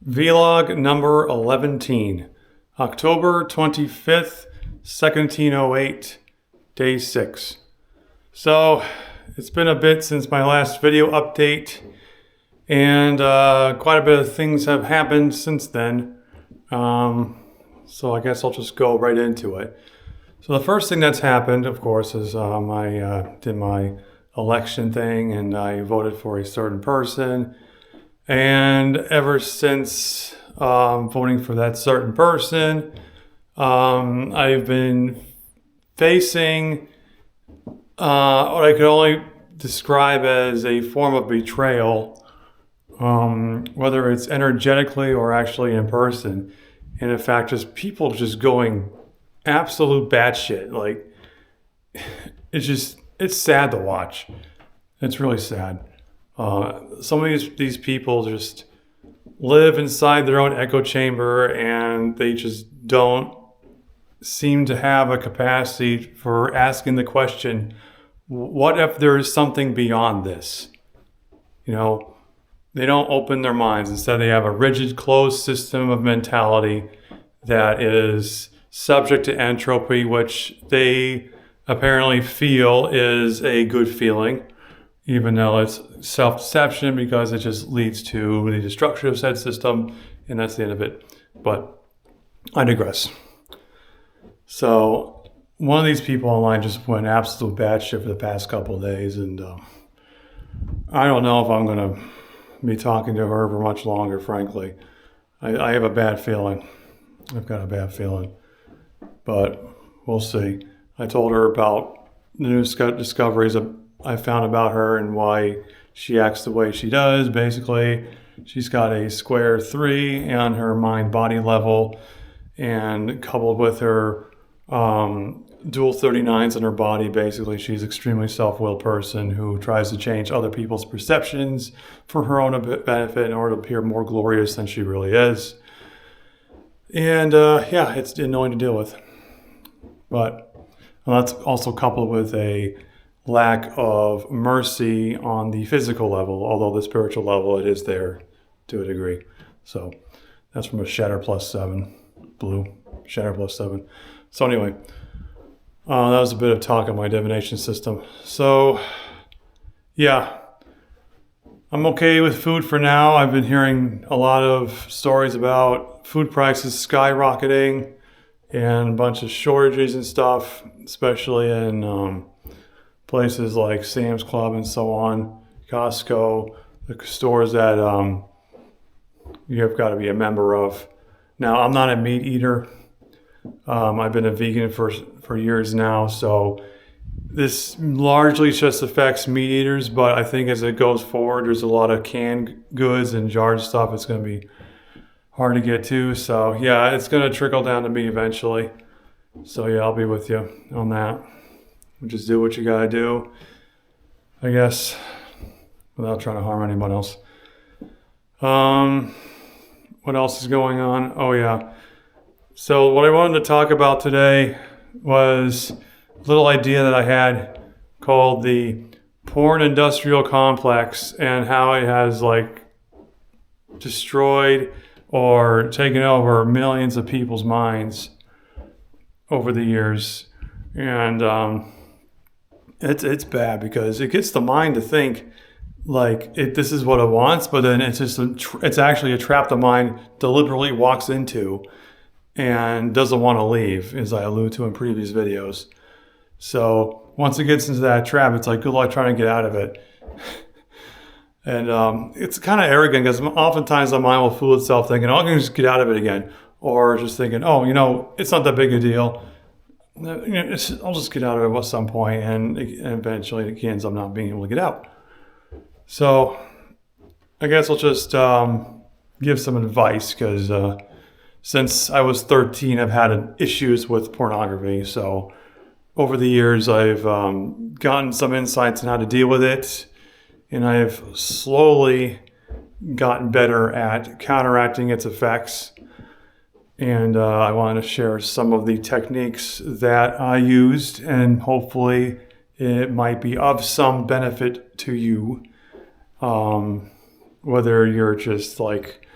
Vlog number 11, October 25th, 1708, day 6. So, it's been a bit since my last video update, and quite a bit of things have happened since then. So I guess I'll just go right into it. So the first thing that's happened, of course, is I did my election thing and I voted for a certain person. And ever since voting for that certain person, I've been facing what I could only describe as a form of betrayal, whether it's energetically or actually in person. And in fact, just people just going absolute batshit. Like, it's sad to watch. It's really sad. Some of these people just live inside their own echo chamber and they just don't seem to have a capacity for asking the question, what if there is something beyond this? You know, they don't open their minds. Instead, they have a rigid, closed system of mentality that is subject to entropy, which they apparently feel is a good feeling, even though it's self-deception because it just leads to the destruction of said system, and that's the end of it. But I digress. So one of these people online just went absolute batshit for the past couple of days, and I don't know if I'm going to be talking to her for much longer, frankly. I have a bad feeling. I've got a bad feeling. But we'll see. I told her about the new discoveries I found about her and why she acts the way she does. Basically, she's got a square 3 on her mind-body level, and coupled with her dual 39s in her body, basically she's an extremely self-willed person who tries to change other people's perceptions for her own benefit in order to appear more glorious than she really is. And yeah, it's annoying to deal with. But that's also coupled with a lack of mercy on the physical level, although the spiritual level, it is there to a degree. So that's from a Shatter +7, blue, Shatter +7. So anyway, that was a bit of talk on my divination system. So yeah, I'm okay with food for now. I've been hearing a lot of stories about food prices skyrocketing and a bunch of shortages and stuff, especially in places like Sam's Club and so on, Costco, the stores that you've got to be a member of. Now, I'm not a meat eater. I've been a vegan for years now, so this largely just affects meat eaters, but I think as it goes forward, there's a lot of canned goods and jarred stuff. It's going to be hard to get to, so yeah, it's going to trickle down to me eventually. So yeah, I'll be with you on that. Just do what you gotta do, I guess, without trying to harm anyone else. What else is going on? Oh yeah. So what I wanted to talk about today was a little idea that I had called the porn industrial complex and how it has like destroyed or taken over millions of people's minds over the years. And it's bad because it gets the mind to think like this is what it wants, but then it's actually a trap the mind deliberately walks into and doesn't want to leave, as I allude to in previous videos. So once it gets into that trap, it's like good luck trying to get out of it. And it's kind of arrogant because oftentimes the mind will fool itself thinking, oh, I can just get out of it again, or just thinking, oh, it's not that big a deal. I'll just get out of it at some point, and eventually it ends up not being able to get out. So I guess I'll just give some advice because since I was 13, I've had issues with pornography. So over the years, I've gotten some insights on how to deal with it, and I've slowly gotten better at counteracting its effects. And I want to share some of the techniques that I used, and hopefully it might be of some benefit to you. Whether you're just like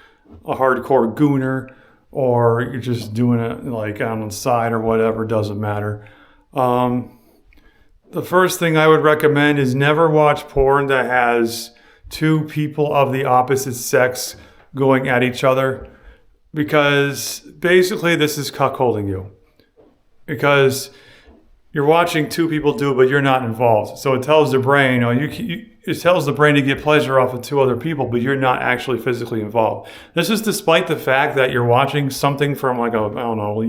a hardcore gooner or you're just doing it like on the side or whatever, doesn't matter. The first thing I would recommend is never watch porn that has two people of the opposite sex going at each other, because basically this is cuckolding you. Because you're watching two people do it, but you're not involved. So it tells the brain, it tells the brain to get pleasure off of two other people, but you're not actually physically involved. This is despite the fact that you're watching something from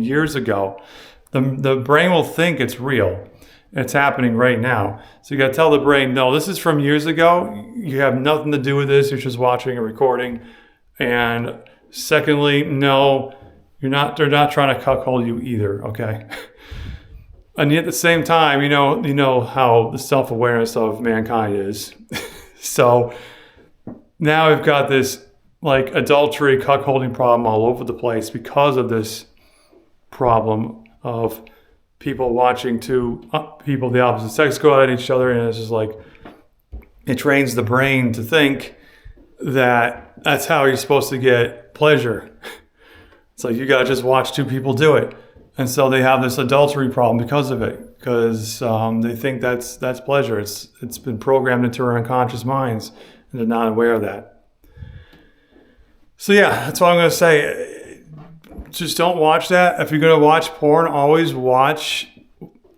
years ago. The brain will think it's real. It's happening right now. So you got to tell the brain, no, this is from years ago. You have nothing to do with this. You're just watching a recording. And secondly, no, they're not trying to cuckold you either, okay? And yet at the same time, you know how the self-awareness of mankind is. So now we've got this like adultery, cuckolding problem all over the place because of this problem of people watching two people of the opposite sex go at each other, and it's just like it trains the brain to think that that's how you're supposed to get pleasure. It's like you gotta just watch two people do it, and so they have this adultery problem because of it, because they think that's pleasure. It's been programmed into their unconscious minds, and they're not aware of that. So yeah, that's what I'm gonna say. Just don't watch that. If you're going to watch porn, always watch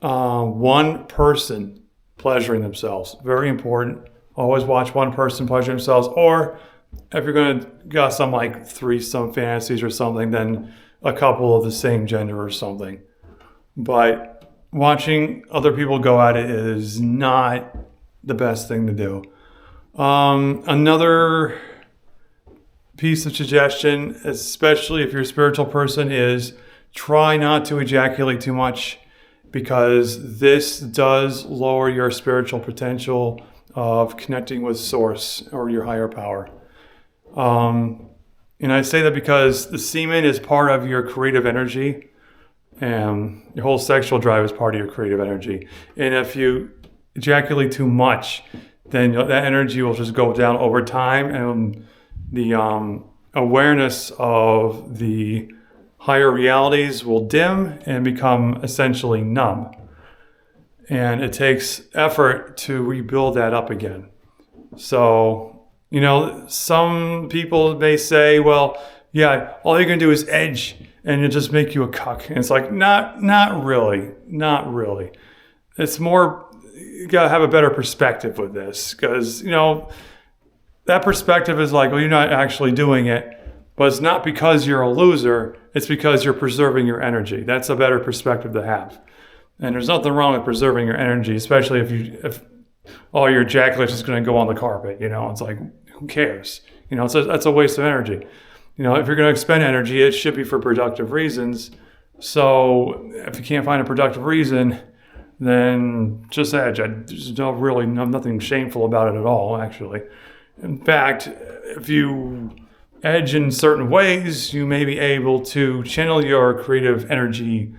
one person pleasuring themselves. Very important. Always watch one person pleasuring themselves. Or if you're going to got some like threesome fantasies or something, then a couple of the same gender or something. But watching other people go at it is not the best thing to do. Another piece of suggestion, especially if you're a spiritual person, is try not to ejaculate too much, because this does lower your spiritual potential of connecting with source or your higher power. And I say that because the semen is part of your creative energy, and your whole sexual drive is part of your creative energy. And if you ejaculate too much, then that energy will just go down over time, and the awareness of the higher realities will dim and become essentially numb. And it takes effort to rebuild that up again. So, some people may say, well, yeah, all you're going to do is edge and it just make you a cuck. And it's like, not really. It's more, you got to have a better perspective with this, because, that perspective is like, well, you're not actually doing it, but it's not because you're a loser. It's because you're preserving your energy. That's a better perspective to have. And there's nothing wrong with preserving your energy, especially if all your ejaculation is going to go on the carpet. It's like, who cares? That's a waste of energy. If you're going to expend energy, it should be for productive reasons. So if you can't find a productive reason, then just edge. There's nothing shameful about it at all, actually. In fact, if you edge in certain ways, you may be able to channel your creative energy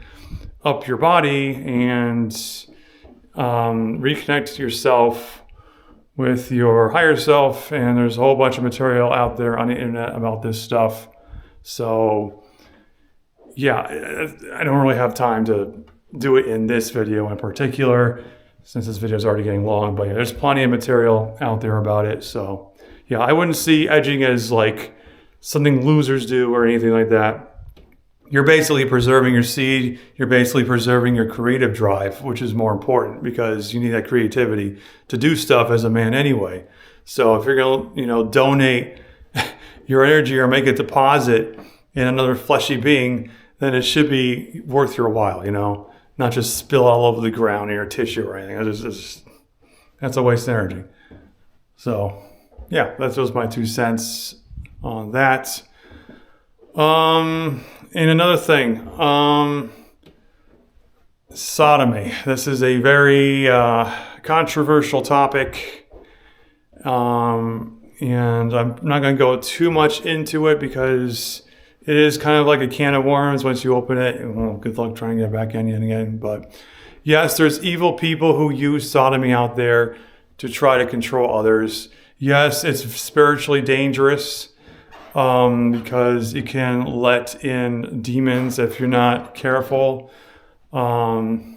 up your body and reconnect yourself with your higher self. And there's a whole bunch of material out there on the internet about this stuff. So yeah, I don't really have time to do it in this video in particular, since this video is already getting long, but yeah, there's plenty of material out there about it. So yeah, I wouldn't see edging as like something losers do or anything like that. You're basically preserving your seed. You're basically preserving your creative drive, which is more important, because you need that creativity to do stuff as a man anyway. So if you're going to, donate your energy or make a deposit in another fleshy being, then it should be worth your while, not just spill all over the ground in your tissue or anything. That's a waste of energy. So yeah, that was my 2 cents on that. And another thing, sodomy. This is a very controversial topic, and I'm not going to go too much into it because it is kind of like a can of worms. Once you open it, well, good luck trying to get back in again. But yes, there's evil people who use sodomy out there to try to control others. Yes, it's spiritually dangerous. because it can let in demons if you're not careful. And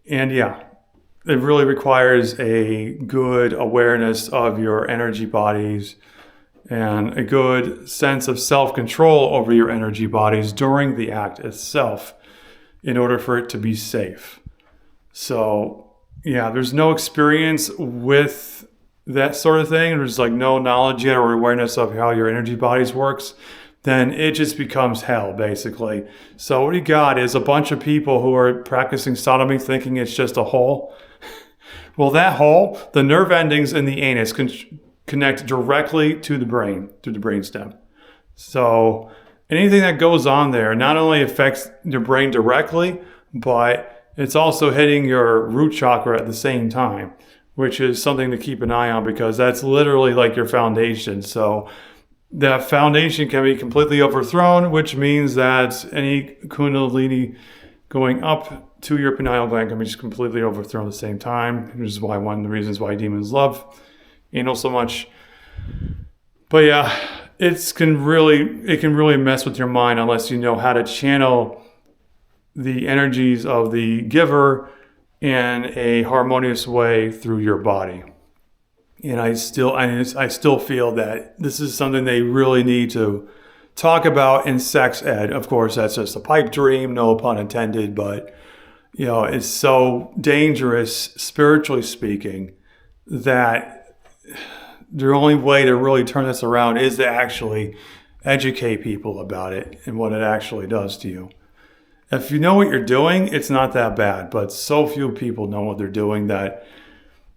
yeah, it really requires a good awareness of your energy bodies and a good sense of self-control over your energy bodies during the act itself in order for it to be safe. So yeah, there's no experience with that sort of thing. There's like no knowledge yet or awareness of how your energy bodies works. Then it just becomes hell, basically. So what you got is a bunch of people who are practicing sodomy thinking it's just a hole. Well, that hole, the nerve endings in the anus connect directly to the brain, to the brainstem. So anything that goes on there not only affects your brain directly, but it's also hitting your root chakra at the same time, which is something to keep an eye on because that's literally like your foundation. So that foundation can be completely overthrown, which means that any kundalini going up to your pineal gland can be just completely overthrown at the same time, which is why one of the reasons why demons love anal so much. But yeah, it can really mess with your mind unless you know how to channel the energies of the giver in a harmonious way through your body. And I still feel that this is something they really need to talk about in sex ed. Of course, that's just a pipe dream, no pun intended, but you know, it's so dangerous spiritually speaking that the only way to really turn this around is to actually educate people about it and what it actually does to you. If you know what you're doing, it's not that bad, but so few people know what they're doing that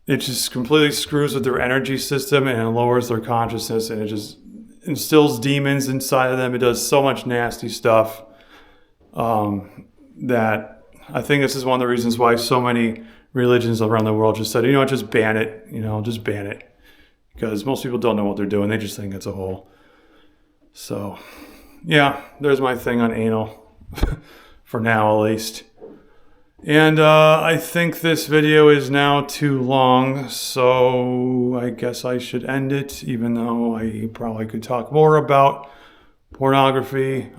it just completely screws with their energy system and it lowers their consciousness and it just instills demons inside of them. It does so much nasty stuff that I think this is one of the reasons why so many religions around the world just said, you know what, just ban it, just ban it. Because most people don't know what they're doing. They just think it's a hole. So, yeah, there's my thing on anal. For now, at least. And I think this video is now too long, so I guess I should end it, even though I probably could talk more about pornography.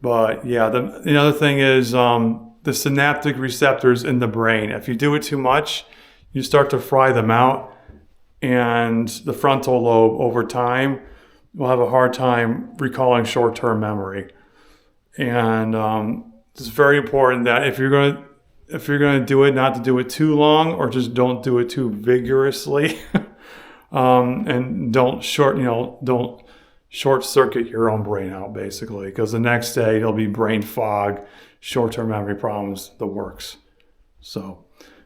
But yeah, the other thing is the synaptic receptors in the brain. If you do it too much, you start to fry them out, and the frontal lobe over time will have a hard time recalling short-term memory. And it's very important that if you're going to do it, not to do it too long, or just don't do it too vigorously, and don't short circuit your own brain out, basically, because the next day it'll be brain fog, short-term memory problems, the works. So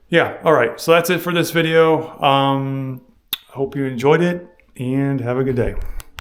yeah, all right, so that's it for this video. Hope you enjoyed it and have a good day.